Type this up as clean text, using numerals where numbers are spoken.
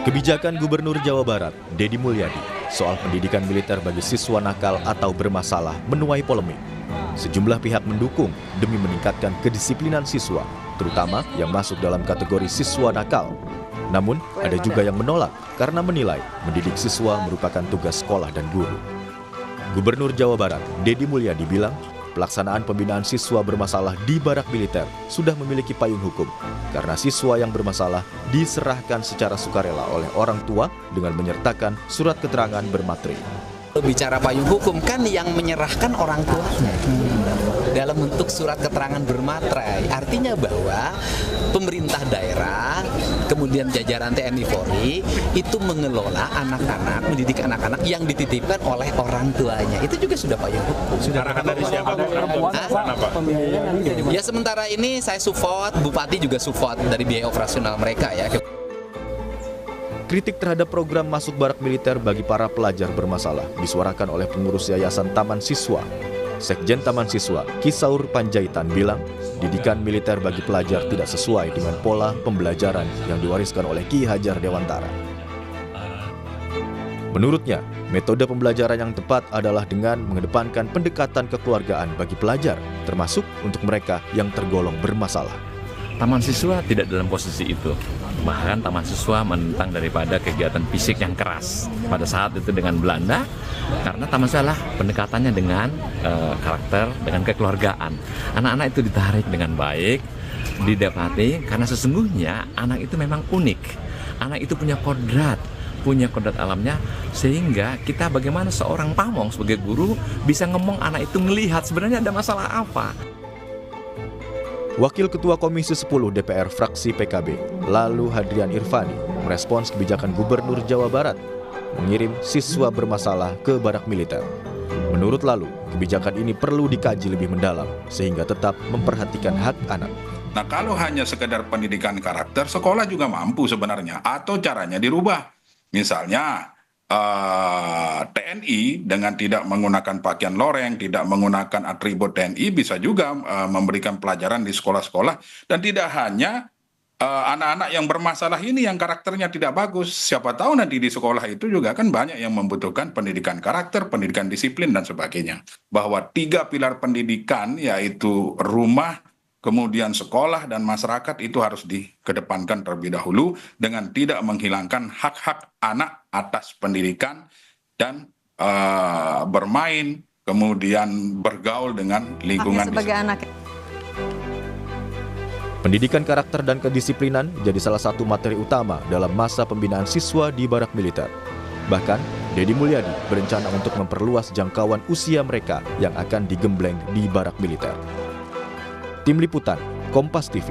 Kebijakan Gubernur Jawa Barat, Deddy Mulyadi, soal pendidikan militer bagi siswa nakal atau bermasalah menuai polemik. Sejumlah pihak mendukung demi meningkatkan kedisiplinan siswa, terutama yang masuk dalam kategori siswa nakal. Namun, ada juga yang menolak karena menilai mendidik siswa merupakan tugas sekolah dan guru. Gubernur Jawa Barat, Deddy Mulyadi bilang, pelaksanaan pembinaan siswa bermasalah di barak militer sudah memiliki payung hukum karena siswa yang bermasalah diserahkan secara sukarela oleh orang tua dengan menyertakan surat keterangan bermaterai. Bicara payung hukum kan yang menyerahkan orang tuanya dalam bentuk surat keterangan bermaterai. Artinya bahwa pemerintah daerah, kemudian jajaran TNI Polri itu mengelola anak-anak, mendidik anak-anak yang dititipkan oleh orang tuanya. Itu juga sudah payung hukum. Sudah arahan dari siapa? Ya sementara ini saya support, Bupati juga support dari biaya operasional mereka ya. Kritik terhadap program masuk barak militer bagi para pelajar bermasalah disuarakan oleh pengurus Yayasan Taman Siswa. Sekjen Taman Siswa, Kisaur Panjaitan bilang, didikan militer bagi pelajar tidak sesuai dengan pola pembelajaran yang diwariskan oleh Ki Hajar Dewantara. Menurutnya, metode pembelajaran yang tepat adalah dengan mengedepankan pendekatan kekeluargaan bagi pelajar, termasuk untuk mereka yang tergolong bermasalah. Taman siswa tidak dalam posisi itu. Bahkan taman siswa menentang daripada kegiatan fisik yang keras pada saat itu dengan Belanda, karena taman siswa adalah pendekatannya dengan karakter, dengan kekeluargaan. Anak-anak itu ditarik dengan baik, didapati karena sesungguhnya anak itu memang unik. Anak itu punya kodrat alamnya, sehingga kita bagaimana seorang pamong sebagai guru bisa ngomong anak itu melihat sebenarnya ada masalah apa. Wakil Ketua Komisi 10 DPR fraksi PKB, Lalu Hadrian Irfani, merespons kebijakan Gubernur Jawa Barat mengirim siswa bermasalah ke barak militer. Menurut Lalu, kebijakan ini perlu dikaji lebih mendalam sehingga tetap memperhatikan hak anak. Nah, kalau hanya sekedar pendidikan karakter, sekolah juga mampu sebenarnya, atau caranya dirubah. Misalnya, TNI dengan tidak menggunakan pakaian loreng, tidak menggunakan atribut TNI bisa juga memberikan pelajaran di sekolah-sekolah, dan tidak hanya anak-anak yang bermasalah ini yang karakternya tidak bagus. Siapa tahu nanti di sekolah itu juga kan banyak yang membutuhkan pendidikan karakter, pendidikan disiplin dan sebagainya. Bahwa 3 pilar pendidikan yaitu rumah, kemudian sekolah dan masyarakat itu harus dikedepankan terlebih dahulu dengan tidak menghilangkan hak-hak anak atas pendidikan dan bermain, kemudian bergaul dengan lingkungan. Sebagai anak. Pendidikan karakter dan kedisiplinan jadi salah satu materi utama dalam masa pembinaan siswa di barak militer. Bahkan, Deddy Mulyadi berencana untuk memperluas jangkauan usia mereka yang akan digembleng di barak militer. Tim Liputan, Kompas TV.